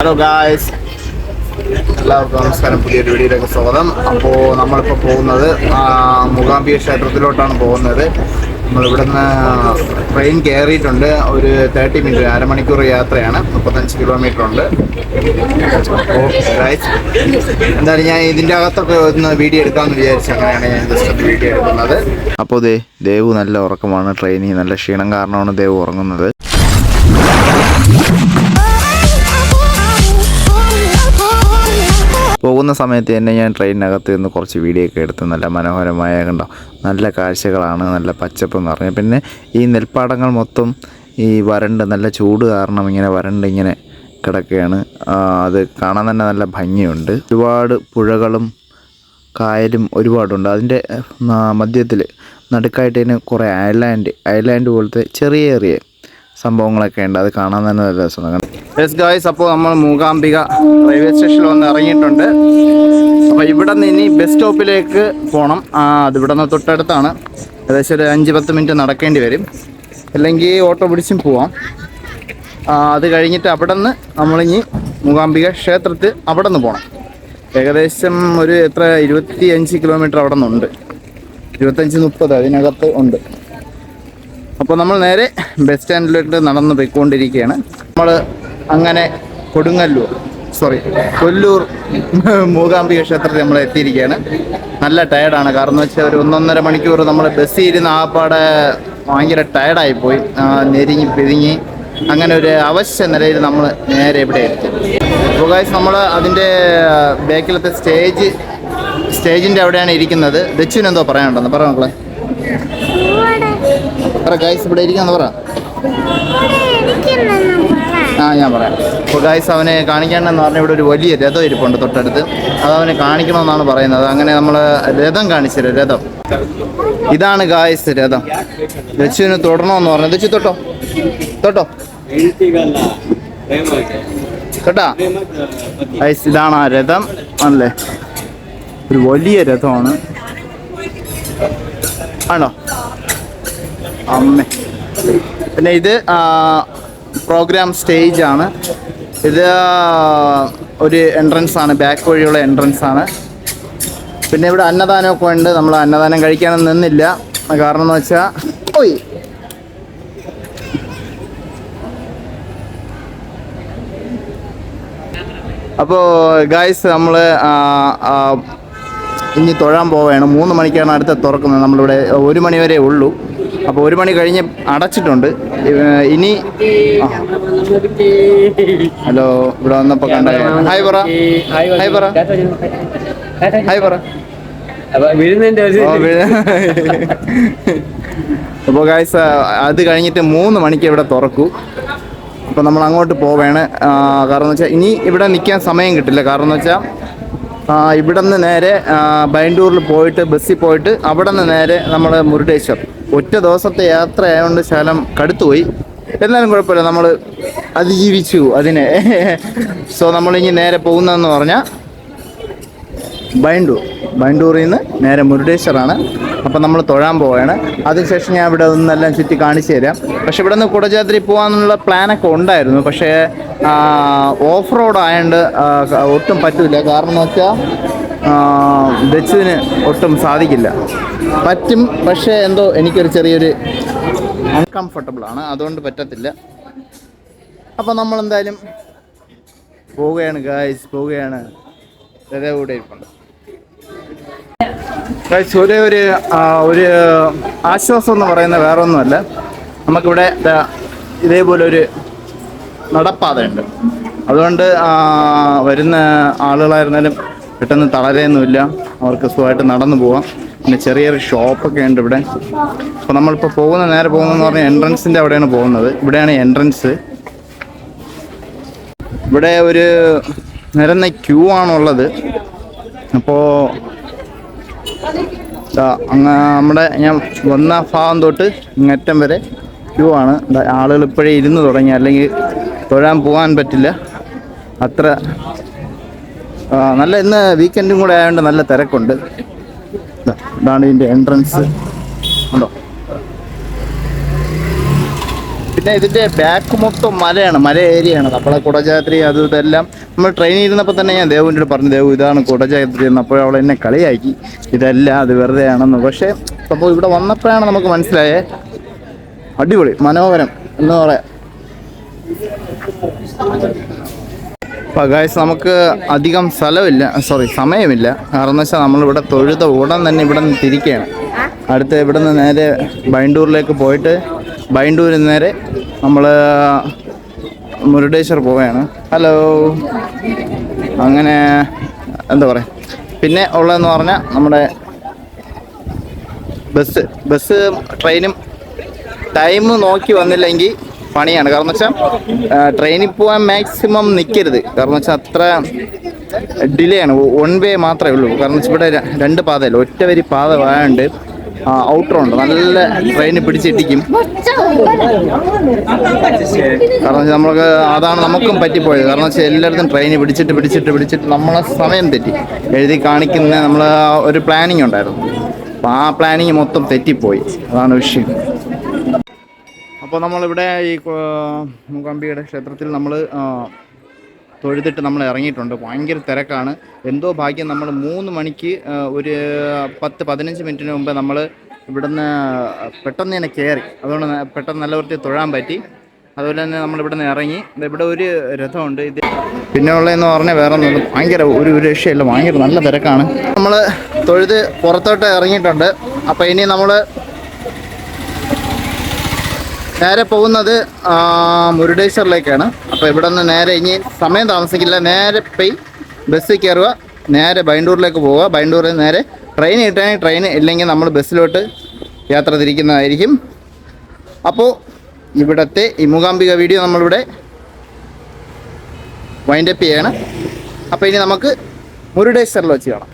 Hello guys, എല്ലാവർക്കും നമസ്കാരം. പുതിയൊരു വീഡിയോയിലേക്ക് സ്വാഗതം. അപ്പോൾ നമ്മളിപ്പോൾ പോകുന്നത് മൂകാംബിക ക്ഷേത്രത്തിലോട്ടാണ് പോകുന്നത്. നമ്മളിവിടുന്ന് ട്രെയിൻ കയറിയിട്ടുണ്ട്. ഒരു 30 മിനിറ്റ്, അരമണിക്കൂർ യാത്രയാണ്. 35 കിലോമീറ്റർ ഉണ്ട്. അപ്പോൾ ഗായ്സ്, എന്തായാലും ഞാൻ ഇതിൻ്റെ അകത്തൊക്കെ ഒന്ന് വീഡിയോ എടുക്കാമെന്ന് വിചാരിച്ചു. അങ്ങനെയാണ് ഞാൻ ജസ്റ്റ് വീഡിയോ എടുക്കുന്നത്. അപ്പോൾ ദേവു നല്ല ഉറക്കമാണ്. ട്രെയിനിൽ നല്ല ക്ഷീണം കാരണമാണ് ദേവു ഉറങ്ങുന്നത്. പോകുന്ന സമയത്ത് തന്നെ ഞാൻ ട്രെയിനിനകത്ത് നിന്ന് കുറച്ച് വീഡിയോ ഒക്കെ എടുത്ത് നല്ല മനോഹരമായ കണ്ടോ, നല്ല കാഴ്ചകളാണ്, നല്ല പച്ചപ്പ് നിറഞ്ഞു. പിന്നെ ഈ നെൽപ്പാടങ്ങൾ മൊത്തം ഈ വരണ്ട്, നല്ല ചൂട് കാരണം ഇങ്ങനെ വരണ്ട് ഇങ്ങനെ കിടക്കുകയാണ്. അത് കാണാൻ തന്നെ നല്ല ഭംഗിയുണ്ട്. ഒരുപാട് പുഴകളും കായലും ഒരുപാടുണ്ട്. അതിൻ്റെ മധ്യത്തിൽ നടുക്കായിട്ട് തന്നെ കുറേ ഐലാൻഡ് പോലത്തെ ചെറിയ സംഭവങ്ങളൊക്കെ ഉണ്ട്. അത് കാണാൻ തന്നെ നല്ല രസമാണ്. യെസ് ഗായ്സ്, അപ്പോൾ നമ്മൾ മൂകാംബിക റെയിൽവേ സ്റ്റേഷനിൽ വന്ന് ഇറങ്ങിയിട്ടുണ്ട്. അപ്പോൾ ഇവിടെ നിന്ന് ഇനി ബസ് സ്റ്റോപ്പിലേക്ക് പോകണം. അതിവിടെ നിന്ന് തൊട്ടടുത്താണ്. ഏകദേശം ഒരു 5-10 മിനിറ്റ് നടക്കേണ്ടി വരും. അല്ലെങ്കിൽ ഓട്ടോ പിടിച്ചും പോവാം. അത് കഴിഞ്ഞിട്ട് അവിടെ നിന്ന് നമ്മളിനി മൂകാംബിക ക്ഷേത്രത്തിൽ അവിടെ നിന്ന് പോകണം. ഏകദേശം ഒരു 25 കിലോമീറ്റർ അവിടെ നിന്നുണ്ട്. 25-30 അതിനകത്ത് ഉണ്ട്. അപ്പോൾ നമ്മൾ നേരെ ബസ് സ്റ്റാൻഡിലോട്ട് നടന്ന് പോയിക്കൊണ്ടിരിക്കുകയാണ്. നമ്മൾ അങ്ങനെ കൊല്ലൂർ മൂകാംബിക ക്ഷേത്രത്തിൽ നമ്മൾ എത്തിയിരിക്കുകയാണ്. നല്ല ടയർഡാണ്. കാരണം എന്ന് വെച്ചാൽ ഒരു 1.5 മണിക്കൂർ നമ്മൾ ബസ്സിൽ ഇരുന്ന് ആപ്പാടെ ഭയങ്കര ടയർഡായിപ്പോയി. ഞെരിഞ്ഞ് പിരിഞ്ഞ് അങ്ങനെ ഒരു അവശ്യ നിലയിൽ നമ്മൾ നേരെ ഇവിടെ എത്തി. അപ്പോൾ ഗൈസ്, നമ്മൾ അതിൻ്റെ ബാക്കിലത്തെ സ്റ്റേജിൻ്റെ അവിടെയാണ് ഇരിക്കുന്നത്. ദച്ചുവിന് എന്തോ പറയാനുണ്ടെന്ന് പറ മക്കളെ. ഗൈസ് ഇവിടെ ഇരിക്കാന്ന് പറ. ഞാൻ പറയാം. അപ്പോൾ ഗൈസ്, അവനെ കാണിക്കാനെന്ന് പറഞ്ഞാൽ ഇവിടെ ഒരു വലിയ രഥം ഇരിപ്പുണ്ട് തൊട്ടടുത്ത്. അത് അവനെ കാണിക്കണമെന്നാണ് പറയുന്നത്. അങ്ങനെ നമ്മൾ രഥം കാണിച്ചത്. രഥം ഇതാണ് ഗൈസ്, രഥം. ദച്ചുവിന് തൊടണമെന്ന് പറഞ്ഞു. ദച്ചു തൊട്ടോ കേട്ടാ ഗൈസ്. ഇതാണ് ആ രഥം. അല്ലേ, ഒരു വലിയ രഥമാണ്. ആണോ അമ്മേ. പിന്നെ ഇത് പ്രോഗ്രാം സ്റ്റേജ് ആണ്. ഇത് ഒരു എൻട്രൻസ് ആണ്, ബാക്ക് വഴിയുള്ള എൻട്രൻസ് ആണ്. പിന്നെ ഇവിടെ അന്നദാനമൊക്കെ ഉണ്ട്. നമ്മൾ അന്നദാനം കഴിക്കാനൊന്നും നിന്നില്ല. കാരണം എന്ന് വെച്ചാൽ അപ്പോൾ ഗായ്സ്, നമ്മൾ ഇനി തൊഴാൻ പോവുകയാണ്. 3 മണിക്കാണ് അടുത്ത തുറക്കുന്നത്. നമ്മളിവിടെ 1 മണി വരെ ഉള്ളൂ. അപ്പോൾ 1 മണി കഴിഞ്ഞ് അടച്ചിട്ടുണ്ട്. ഇനി ഹലോ, ഇവിടെ വന്നപ്പോൾ കണ്ട ഹായ് പറ. അപ്പോൾ ഗായ്സ്, അത് കഴിഞ്ഞിട്ട് 3 മണിക്ക് ഇവിടെ തുറക്കൂ. അപ്പോൾ നമ്മൾ അങ്ങോട്ട് പോവുകയാണ്. കാരണം എന്ന് വെച്ചാൽ ഇനി ഇവിടെ നിൽക്കാൻ സമയം കിട്ടില്ല. കാരണം എന്ന് വെച്ചാൽ ഇവിടെ നിന്ന് നേരെ ബൈൻഡൂരിൽ പോയിട്ട് ബസ്സിൽ പോയിട്ട് അവിടെ നിന്ന് നേരെ നമ്മൾ മുരുടേശ്വർ. ഒറ്റ ദിവസത്തെ യാത്ര ആയതുകൊണ്ട് ശകലം കടുത്തുപോയി. എന്നാലും കുഴപ്പമില്ല, നമ്മൾ അതിജീവിച്ചു അതിനെ. സോ നമ്മളിനി നേരെ പോകുന്നതെന്ന് പറഞ്ഞാൽ ബൈൻഡൂറിൽ നിന്ന് നേരെ മുരുടേശ്വറാണ്. അപ്പം നമ്മൾ തൊഴാൻ പോവുകയാണ്. അതിനുശേഷം ഞാൻ ഇവിടെ ഒന്നെല്ലാം ചുറ്റി കാണിച്ചു തരാം. പക്ഷെ ഇവിടെ നിന്ന് കുടജാദ്രി പോകാനുള്ള പ്ലാനൊക്കെ ഉണ്ടായിരുന്നു. പക്ഷേ ഓഫ് റോഡ് ആയതുകൊണ്ട് ഒട്ടും പറ്റില്ല. കാരണം എന്ന് വെച്ചാൽ ദച്ചുവിന് ഒട്ടും സാധിക്കില്ല. പറ്റും, പക്ഷേ എന്തോ എനിക്കൊരു ചെറിയൊരു അൺകംഫർട്ടബിളാണ്, അതുകൊണ്ട് പറ്റത്തില്ല. അപ്പം നമ്മളെന്തായാലും പോവുകയാണ് ഗായ്സ്, പോവുകയാണ്. കൂടെ ഇരിപ്പുണ്ട് ഗായ്സ്. ഒരു ആശ്വാസം എന്ന് പറയുന്നത് വേറെ ഒന്നുമല്ല. നമുക്കിവിടെ ഇതേപോലെ ഒരു നടപ്പാതയുണ്ട്. അതുകൊണ്ട് വരുന്ന ആളുകളായിരുന്നാലും പെട്ടെന്ന് തളരെയൊന്നുമില്ല. അവർക്ക് സുഖമായിട്ട് നടന്നു പോവാം. പിന്നെ ചെറിയൊരു ഷോപ്പൊക്കെ ഉണ്ട് ഇവിടെ. അപ്പോൾ നമ്മളിപ്പോൾ നേരെ പോകുന്നതെന്ന് പറഞ്ഞാൽ എൻട്രൻസിൻ്റെ അവിടെയാണ് പോകുന്നത്. ഇവിടെയാണ് എൻട്രൻസ്. ഇവിടെ ഒരു നിരന്ന ക്യൂ ആണുള്ളത്. അപ്പോൾ നമ്മുടെ ഞാൻ വന്ന ഭാഗം തൊട്ട് ഇങ്ങറ്റം വരെ ക്യൂ ആണ്. ആളുകൾ ഇപ്പോഴേ ഇരുന്ന് തുടങ്ങി, അല്ലെങ്കിൽ തൊഴാൻ പോകാൻ പറ്റില്ല. അത്ര നല്ല, ഇന്ന് വീക്കെൻഡും കൂടെ ആയതുകൊണ്ട് നല്ല തിരക്കുണ്ട്. ഇതാണ് ഇതിൻ്റെ എൻട്രൻസ്. ഉണ്ടോ, പിന്നെ ഇതിൻ്റെ ബാക്ക് മൊത്തം മലയാണ്, മല ഏരിയയാണ്. നമ്മളെ കുടജാദ്രി അത് ഇതെല്ലാം നമ്മൾ ട്രെയിനിൽ ഇരുന്നപ്പോൾ തന്നെ ഞാൻ ദേവുവിൻ്റെ അടുത്ത് പറഞ്ഞു, ദേവു ഇതാണ് കുടജാദ്രി എന്ന്. അപ്പോൾ അവൾ എന്നെ കളിയാക്കി, ഇതല്ല അത് വെറുതെ ആണെന്ന്. പക്ഷേ അപ്പോൾ ഇവിടെ വന്നപ്പോഴാണ് നമുക്ക് മനസ്സിലായേ, അടിപൊളി മനോഹരം എന്ന് പറയാം. അപ്പോൾ ഗൈസ് നമുക്ക് അധികം സമയമില്ല. കാരണം എന്ന് വെച്ചാൽ നമ്മളിവിടെ തൊഴുത ഉടൻ തന്നെ ഇവിടെ നിന്ന് തിരിക്കുകയാണ്. അടുത്ത് ഇവിടെ നിന്ന് നേരെ ബൈണ്ടൂരിലേക്ക് പോയിട്ട് ബൈണ്ടൂരിൽ നേരെ നമ്മൾ മുരുടേശ്വർ പോവുകയാണ്. ഹലോ. അങ്ങനെ എന്താ പറയുക, പിന്നെ ഉള്ളതെന്ന് പറഞ്ഞാൽ നമ്മുടെ ബസ് ട്രെയിനും ടൈം നോക്കി വന്നില്ലെങ്കിൽ പണിയാണ്. കാരണം വെച്ചാൽ ട്രെയിനിൽ പോകാൻ മാക്സിമം നിൽക്കരുത്. കാരണം വെച്ചാൽ അത്ര ഡിലേ ആണ്. 1 വേ മാത്രമേ ഉള്ളൂ. കാരണം വെച്ചാൽ ഇവിടെ 2 പാതയല്ല, ഒറ്റ വരി പാത ആയതുകൊണ്ട് ഔട്ടറുണ്ട്, നല്ല ട്രെയിന് പിടിച്ചിട്ടിക്കും. കാരണം വെച്ചാൽ നമ്മൾക്ക് അതാണ് നമുക്കും പറ്റിപ്പോയത്. കാരണം വെച്ചാൽ എല്ലായിടത്തും ട്രെയിന് പിടിച്ചിട്ട് നമ്മളെ സമയം തെറ്റി. എഴുതി കാണിക്കുന്ന നമ്മൾ ഒരു പ്ലാനിങ് ഉണ്ടായിരുന്നു. അപ്പോൾ ആ പ്ലാനിങ് മൊത്തം തെറ്റിപ്പോയി, അതാണ് വിഷയം. അപ്പോൾ നമ്മളിവിടെ ഈ മൂകാംബികയുടെ ക്ഷേത്രത്തിൽ നമ്മൾ തൊഴുതിട്ട് നമ്മൾ ഇറങ്ങിയിട്ടുണ്ട്. ഭയങ്കര തിരക്കാണ്. എന്തോ ഭാഗ്യം നമ്മൾ 3 മണിക്ക് ഒരു 10-15 മിനിറ്റിന് മുമ്പ് നമ്മൾ ഇവിടുന്ന് പെട്ടെന്ന് തന്നെ കയറി. അതുകൊണ്ട് പെട്ടെന്ന് നല്ല വൃത്തി തൊഴാൻ പറ്റി. അതുപോലെ തന്നെ നമ്മളിവിടെ നിന്ന് ഇറങ്ങി. ഇവിടെ ഒരു രഥമുണ്ട്. ഇത് പിന്നെ ഉള്ളതെന്ന് പറഞ്ഞാൽ വേറെ ഒന്നും ഭയങ്കര ഒരു രക്ഷയില്ല, ഭയങ്കര നല്ല തിരക്കാണ്. നമ്മൾ തൊഴുത് പുറത്തോട്ട് ഇറങ്ങിയിട്ടുണ്ട്. അപ്പോൾ ഇനി നമ്മൾ നേരെ പോകുന്നത് മുരുടേശ്വറിലേക്കാണ്. അപ്പോൾ ഇവിടെ നിന്ന് നേരെ ഇനി സമയം താമസിക്കില്ല, നേരെ പോയി ബസ്സിൽ കയറുക, നേരെ ബൈണ്ടൂരിലേക്ക് പോവുക. ബൈണ്ടൂരിൽ നേരെ ട്രെയിൻ കിട്ടുകയാണെങ്കിൽ ട്രെയിൻ, ഇല്ലെങ്കിൽ നമ്മൾ ബസ്സിലോട്ട് യാത്ര തിരിക്കുന്നതായിരിക്കും. അപ്പോൾ ഇവിടുത്തെ ഈ മൂകാംബിക വീഡിയോ നമ്മളിവിടെ വൈൻഡപ്പ് ചെയ്യാണ്. അപ്പോൾ ഇനി നമുക്ക് മുരുടേശ്വറിൽ വെച്ച് കാണാം.